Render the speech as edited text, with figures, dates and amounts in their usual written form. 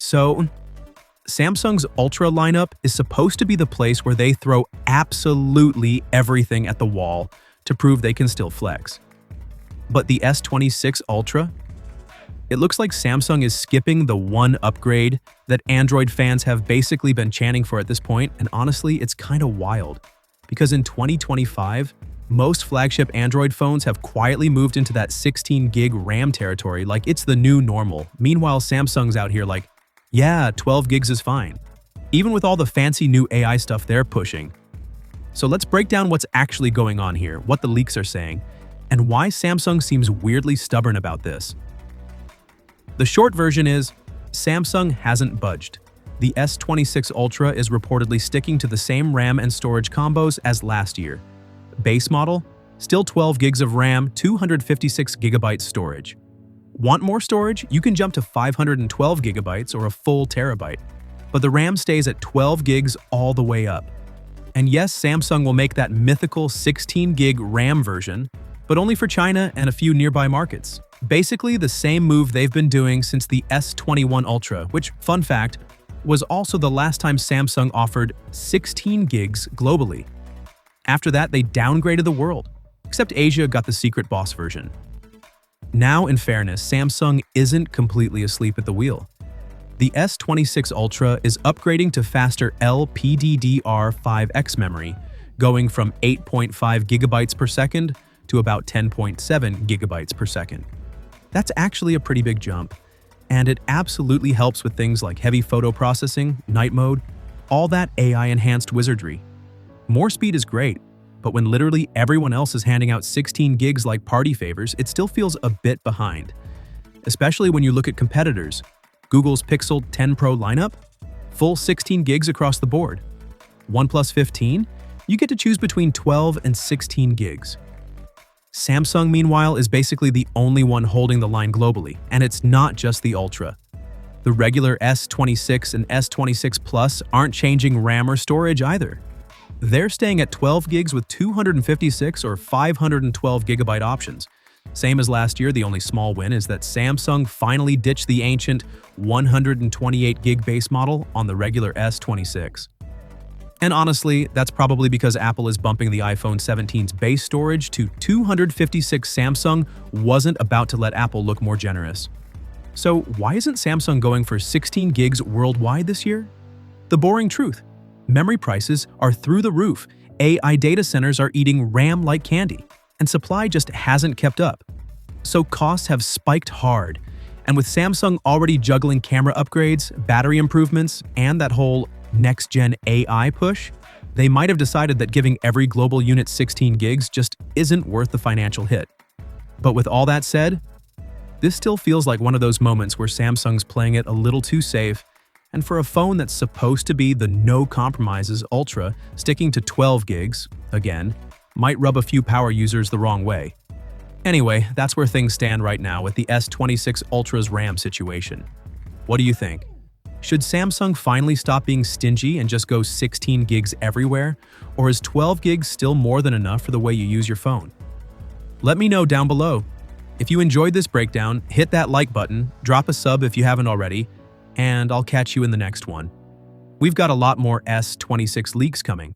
So, Samsung's Ultra lineup is supposed to be the place where they throw absolutely everything at the wall to prove they can still flex. But the S26 Ultra? It looks like Samsung is skipping the one upgrade that Android fans have basically been chanting for at this point, and honestly, it's kind of wild. Because in 2025, most flagship Android phones have quietly moved into that 16 gig RAM territory like it's the new normal. Meanwhile, Samsung's out here like, yeah, 12 gigs is fine, even with all the fancy new AI stuff they're pushing. So let's break down what's actually going on here, what the leaks are saying, and why Samsung seems weirdly stubborn about this. The short version is, Samsung hasn't budged. The S26 Ultra is reportedly sticking to the same RAM and storage combos as last year. Base model, still 12 gigs of RAM, 256 gigabytes storage. Want more storage? You can jump to 512 gigabytes or a full terabyte. But the RAM stays at 12 gigs all the way up. And yes, Samsung will make that mythical 16 gig RAM version, but only for China and a few nearby markets. Basically the same move they've been doing since the S21 Ultra, which, fun fact, was also the last time Samsung offered 16 gigs globally. After that, they downgraded the world, except Asia got the secret boss version. Now, in fairness, Samsung isn't completely asleep at the wheel. The S26 Ultra is upgrading to faster LPDDR5X memory, going from 8.5 gigabytes per second to about 10.7 gigabytes per second. That's actually a pretty big jump, and it absolutely helps with things like heavy photo processing, night mode, all that AI-enhanced wizardry. More speed is great, but when literally everyone else is handing out 16 gigs like party favors, it still feels a bit behind. Especially when you look at competitors. Google's Pixel 10 Pro lineup? Full 16 gigs across the board. OnePlus 15? You get to choose between 12 and 16 gigs. Samsung, meanwhile, is basically the only one holding the line globally, and it's not just the Ultra. The regular S26 and S26 Plus aren't changing RAM or storage either. They're staying at 12 gigs with 256 or 512 gigabyte options. Same as last year, the only small win is that Samsung finally ditched the ancient 128 gig base model on the regular S26. And honestly, that's probably because Apple is bumping the iPhone 17's base storage to 256. Samsung wasn't about to let Apple look more generous. So why isn't Samsung going for 16 gigs worldwide this year? The boring truth. Memory prices are through the roof, AI data centers are eating RAM like candy, and supply just hasn't kept up. So costs have spiked hard, and with Samsung already juggling camera upgrades, battery improvements, and that whole next-gen AI push, they might have decided that giving every global unit 16 gigs just isn't worth the financial hit. But with all that said, this still feels like one of those moments where Samsung's playing it a little too safe, and for a phone that's supposed to be the no-compromises Ultra, sticking to 12 gigs, again, might rub a few power users the wrong way. Anyway, that's where things stand right now with the S26 Ultra's RAM situation. What do you think? Should Samsung finally stop being stingy and just go 16 gigs everywhere, or is 12 gigs still more than enough for the way you use your phone? Let me know down below. If you enjoyed this breakdown, hit that like button, drop a sub if you haven't already, and I'll catch you in the next one. We've got a lot more S26 leaks coming.